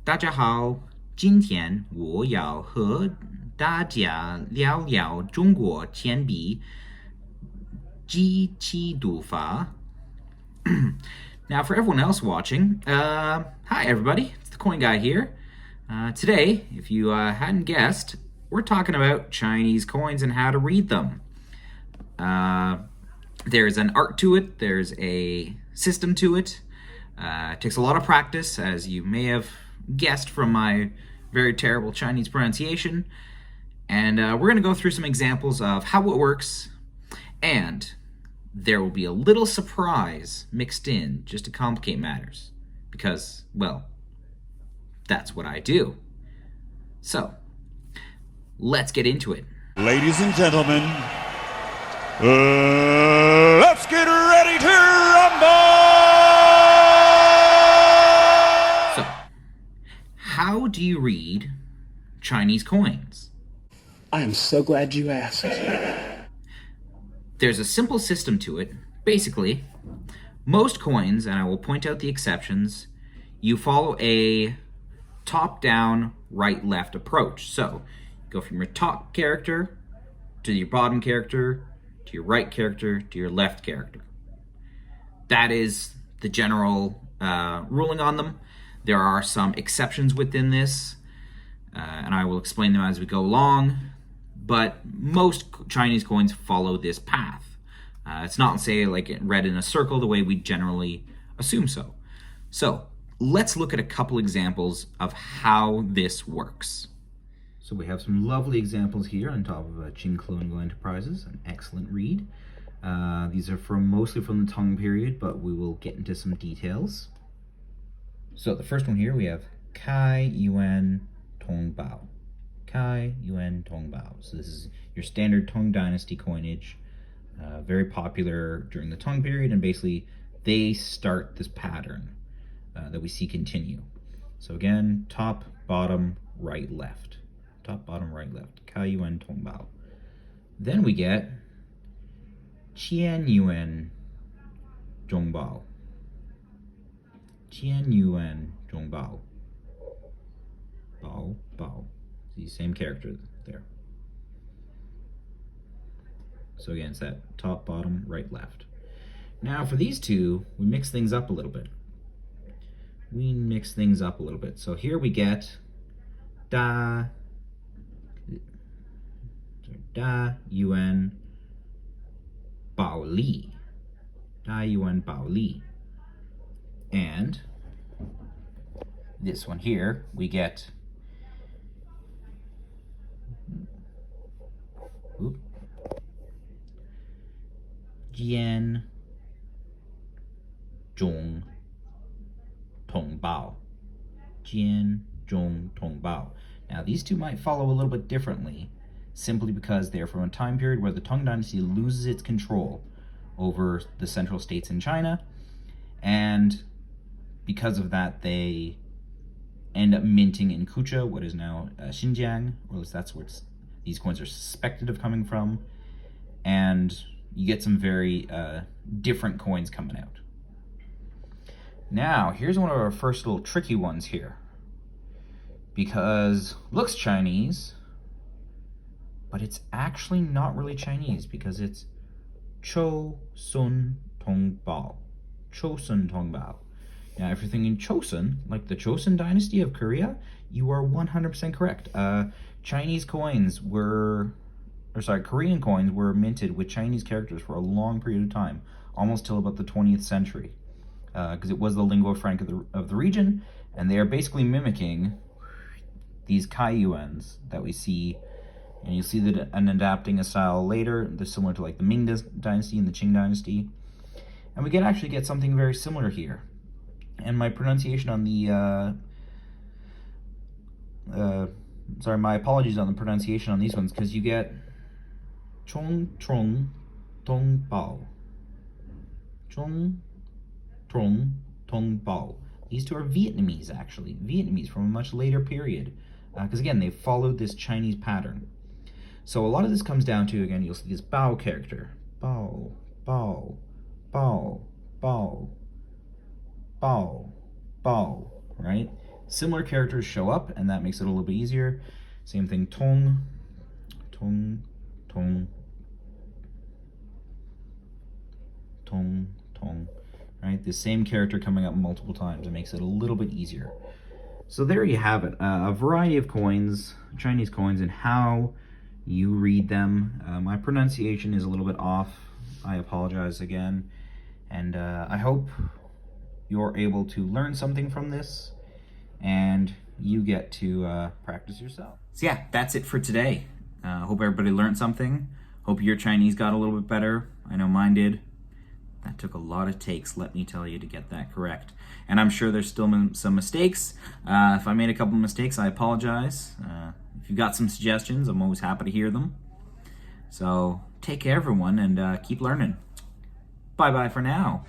大家好，今天我要和大家聊聊中国钱币机器读法。Now, for everyone else watching, hi everybody, it's the Coin Guy here. Today, if you hadn't guessed, we're talking about Chinese coins and how to read them. There's an art to it, there's a system to it. It takes a lot of practice, as you may have guessed from my very terrible Chinese pronunciation. And we're going to go through some examples of how it works, and there will be a little surprise mixed in just to complicate matters. Because, well, that's what I do. So, let's get into it. Ladies and gentlemen, let's get ready to rumble! So, how do you read Chinese coins? I am so glad you asked. There's a simple system to it. Basically, most coins, and I will point out the exceptions, you follow a top-down, right-left approach. So, you go from your top character to your bottom character to your right character to your left character. That is the general ruling on them. There are some exceptions within this, and I will explain them as we go along. But most Chinese coins follow this path. It's not, say, like read in a circle the way we generally assume so. So let's look at a couple examples of how this works. So we have some lovely examples here on top of Qing Colonial Enterprises, an excellent read. These are mostly from the Tang period, but we will get into some details. So the first one here, we have Kai Yuan Tong Bao. Kai Yuan Tong Bao. So this is your standard Tang Dynasty coinage, very popular during the Tang period, and basically they start this pattern that we see continue. So again, top, bottom, right, left. Top, bottom, right, left. Kai Yuan Tong Bao. Then we get Qian Yuan Zhong Bao. Qian Yuan Zhong Bao. Bao, Bao. The same character there. So again, it's that top, bottom, right, left. Now for these two, we mix things up a little bit. So here we get Da Yuan Bao Li. Da Yuan Bao Li. And this one here, we get Jian Zhong Tong Bao. Jian Zhong Tong Bao. Now these two might follow a little bit differently, simply because they're from a time period where the Tang Dynasty loses its control over the central states in China, and because of that they end up minting in Kucha, what is now Xinjiang, or at least that's where these coins are suspected of coming from, and you get some very different coins coming out. Now, here's one of our first little tricky ones here, because looks Chinese, but it's actually not really Chinese, because it's Chosun Tong Bao. Chosun Tong Bao. Now, if you're thinking Chosun, like the Chosun dynasty of Korea, you are 100% correct. Korean coins were minted with Chinese characters for a long period of time, almost till about the 20th century, because it was the lingua franca of the region, and they are basically mimicking these Kai Yuans that we see, and you'll see that and adapting a style later. They're similar to like the Ming dynasty and the Qing dynasty, and we actually get something very similar here. And my pronunciation on the my apologies on the pronunciation on these ones, because you get Chong Trong Tong Bao. Chong Trong Tong Bao. These two are Vietnamese, actually. Vietnamese from a much later period. Because again, they followed this Chinese pattern. So a lot of this comes down to, again, you'll see this Bao character. Bao, Bao, Bao, Bao, Bao, Bao, right? similar characters show up, and that makes it a little bit easier. Same thing, tong, tong, tong, tong, tong, right? The same character coming up multiple times. It makes it a little bit easier. So there you have it, a variety of coins, Chinese coins, and how you read them. My pronunciation is a little bit off. I apologize again. And I hope you're able to learn something from this, and you get to practice yourself. So yeah, that's it for today. Hope everybody learned something. Hope your Chinese got a little bit better. I know mine did. That took a lot of takes, let me tell you, to get that correct. And I'm sure there's still some mistakes. If I made a couple mistakes, I apologize. If you've got some suggestions, I'm always happy to hear them. So take care, everyone, and keep learning. Bye-bye for now.